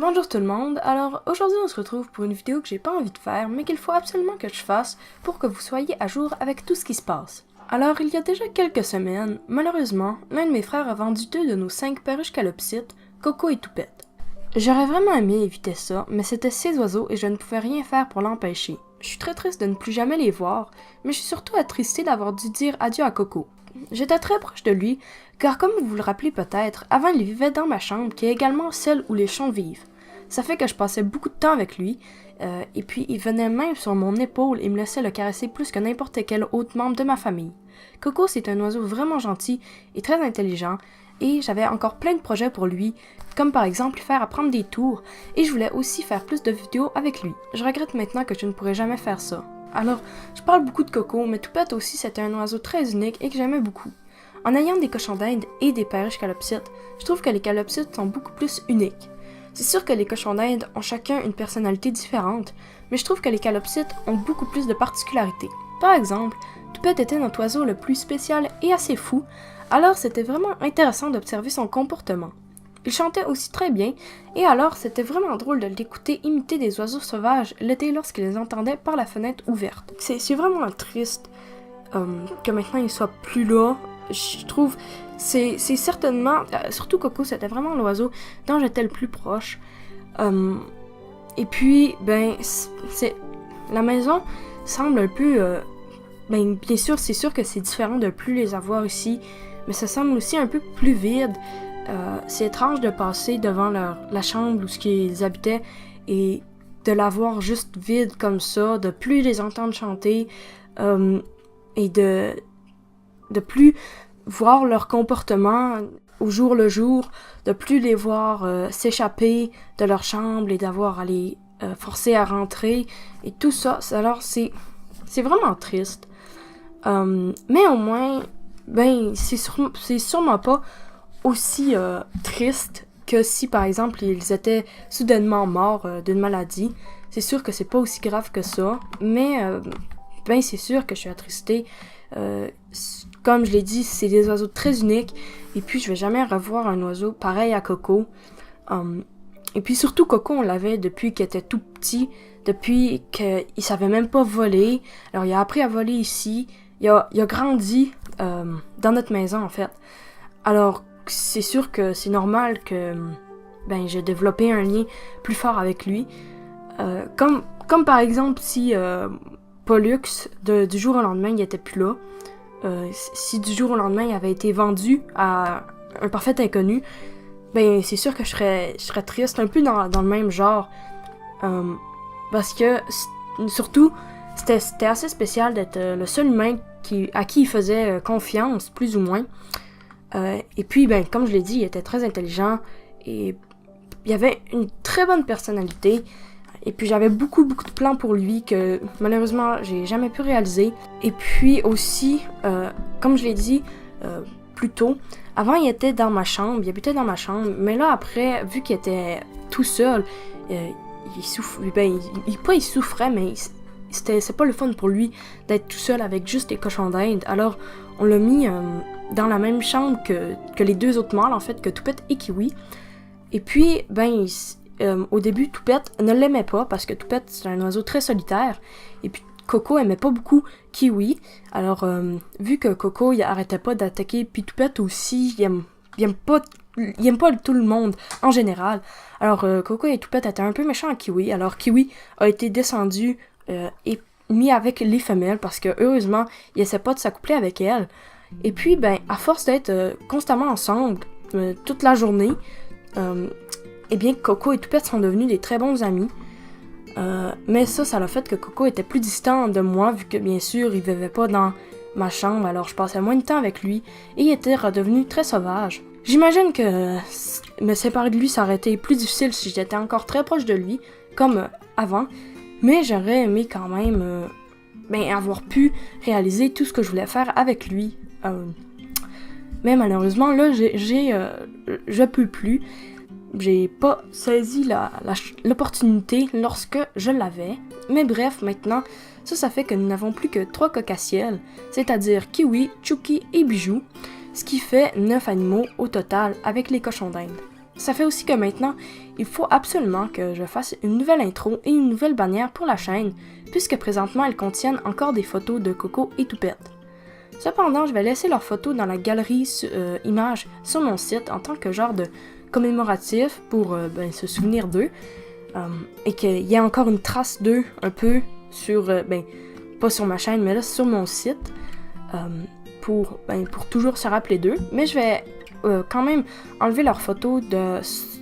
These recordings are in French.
Bonjour tout le monde, alors aujourd'hui on se retrouve pour une vidéo que j'ai pas envie de faire mais qu'il faut absolument que je fasse pour que vous soyez à jour avec tout ce qui se passe. Alors il y a déjà quelques semaines, malheureusement, l'un de mes frères a vendu 2 de nos 5 perruches calopsites, Coco et Toupette. J'aurais vraiment aimé éviter ça, mais c'était ces oiseaux et je ne pouvais rien faire pour l'empêcher. Je suis très triste de ne plus jamais les voir, mais je suis surtout attristée d'avoir dû dire adieu à Coco. J'étais très proche de lui, car comme vous vous le rappelez peut-être, avant il vivait dans ma chambre, qui est également celle où les chats vivent. Ça fait que je passais beaucoup de temps avec lui, et puis il venait même sur mon épaule et me laissait le caresser plus que n'importe quel autre membre de ma famille. Coco, c'est un oiseau vraiment gentil et très intelligent, et j'avais encore plein de projets pour lui, comme par exemple lui faire apprendre des tours, et je voulais aussi faire plus de vidéos avec lui. Je regrette maintenant que je ne pourrai jamais faire ça. Alors, je parle beaucoup de Coco, mais Toupette aussi c'était un oiseau très unique et que j'aimais beaucoup. En ayant des cochons d'Inde et des perruches calopsites, je trouve que les calopsites sont beaucoup plus uniques. C'est sûr que les cochons d'Inde ont chacun une personnalité différente, mais je trouve que les calopsites ont beaucoup plus de particularités. Par exemple, Toupette était notre oiseau le plus spécial et assez fou, alors c'était vraiment intéressant d'observer son comportement. Il chantait aussi très bien, et alors c'était vraiment drôle de l'écouter imiter des oiseaux sauvages l'été lorsqu'il les entendait par la fenêtre ouverte. C'est vraiment triste que maintenant il soit plus là. Je trouve, c'est certainement, surtout Coco, c'était vraiment l'oiseau dont j'étais le plus proche. Et puis, la maison semble un peu, bien sûr, c'est sûr que c'est différent de plus les avoir ici, mais ça semble aussi un peu plus vide. C'est étrange de passer devant la chambre où ils habitaient et de la voir juste vide comme ça, de plus les entendre chanter et de plus voir leur comportement au jour le jour, de plus les voir s'échapper de leur chambre et d'avoir à les forcer à rentrer et tout ça. Alors c'est vraiment triste. Mais au moins, c'est sûrement pas aussi triste que si par exemple ils étaient soudainement morts d'une maladie. C'est sûr que c'est pas aussi grave que ça, mais c'est sûr que je suis attristée. Comme je l'ai dit, c'est des oiseaux très uniques, et puis je vais jamais revoir un oiseau pareil à Coco. Et puis surtout Coco, on l'avait depuis qu'il était tout petit, depuis qu'il savait même pas voler. Alors il a appris à voler ici, il a grandi dans notre maison en fait. Alors c'est sûr que c'est normal que j'ai développé un lien plus fort avec lui. Comme par exemple si Pollux, du jour au lendemain, il était plus là. Si du jour au lendemain, il avait été vendu à un parfait inconnu, c'est sûr que je serais triste, un peu dans le même genre. Parce que, surtout, c'était assez spécial d'être le seul humain à qui il faisait confiance, plus ou moins. Et puis, comme je l'ai dit, il était très intelligent et il avait une très bonne personnalité. Et puis j'avais beaucoup de plans pour lui que malheureusement j'ai jamais pu réaliser. Et puis aussi, comme je l'ai dit plus tôt, avant il était dans ma chambre, il habitait dans ma chambre, mais là après, vu qu'il était tout seul, il souffrait, mais c'est pas le fun pour lui d'être tout seul avec juste les cochons d'Inde. Alors on l'a mis dans la même chambre que les 2 autres mâles en fait, que Toupette et Kiwi. Et puis au début, Toupette ne l'aimait pas parce que Toupette, c'est un oiseau très solitaire. Et puis, Coco aimait pas beaucoup Kiwi. Alors, vu que Coco, il arrêtait pas d'attaquer, puis Toupette aussi, il aime pas tout le monde en général. Alors, Coco et Toupette étaient un peu méchants à Kiwi. Alors, Kiwi a été descendu et mis avec les femelles parce que, heureusement, il essaie pas de s'accoupler avec elles. Et puis, à force d'être constamment ensemble toute la journée, Coco et Toupette sont devenus des très bons amis. Mais ça l'a fait que Coco était plus distant de moi, vu que bien sûr, il vivait pas dans ma chambre, alors je passais moins de temps avec lui, et il était redevenu très sauvage. J'imagine que me séparer de lui, ça aurait été plus difficile si j'étais encore très proche de lui, comme avant, mais j'aurais aimé quand même avoir pu réaliser tout ce que je voulais faire avec lui. Mais malheureusement, là, je peux plus. J'ai pas saisi l'opportunité lorsque je l'avais. Mais bref, maintenant, ça fait que nous n'avons plus que 3 cocassiels, c'est-à-dire Kiwi, Chucky et Bijou, ce qui fait 9 animaux au total avec les cochons d'Inde. Ça fait aussi que maintenant, il faut absolument que je fasse une nouvelle intro et une nouvelle bannière pour la chaîne, puisque présentement elles contiennent encore des photos de Coco et Toupette. Cependant, je vais laisser leurs photos dans la galerie images sur mon site en tant que genre de commémoratif pour se souvenir d'eux, et qu'il y ait encore une trace d'eux un peu sur, pas sur ma chaîne, mais là sur mon site, pour toujours se rappeler d'eux. Mais je vais quand même enlever leurs photos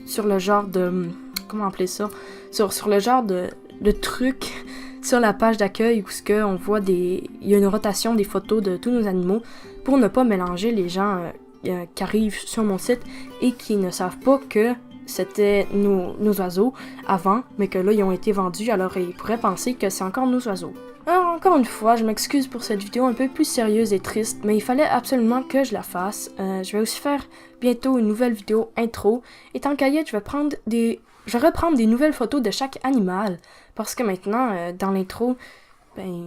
sur le genre de... comment appeler ça? Sur le genre de truc sur la page d'accueil où on voit il y a une rotation des photos de tous nos animaux pour ne pas mélanger les gens qui arrivent sur mon site et qui ne savent pas que c'était nos oiseaux avant, mais que là ils ont été vendus, alors ils pourraient penser que c'est encore nos oiseaux. Alors encore une fois, je m'excuse pour cette vidéo un peu plus sérieuse et triste, mais il fallait absolument que je la fasse. Je vais aussi faire bientôt une nouvelle vidéo intro, et tant qu'à y être, je vais reprendre des nouvelles photos de chaque animal, parce que maintenant, dans l'intro,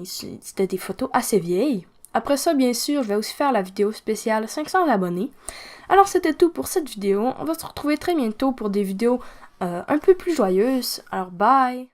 c'était des photos assez vieilles. Après ça, bien sûr, je vais aussi faire la vidéo spéciale 500 abonnés. Alors c'était tout pour cette vidéo, on va se retrouver très bientôt pour des vidéos un peu plus joyeuses, alors bye!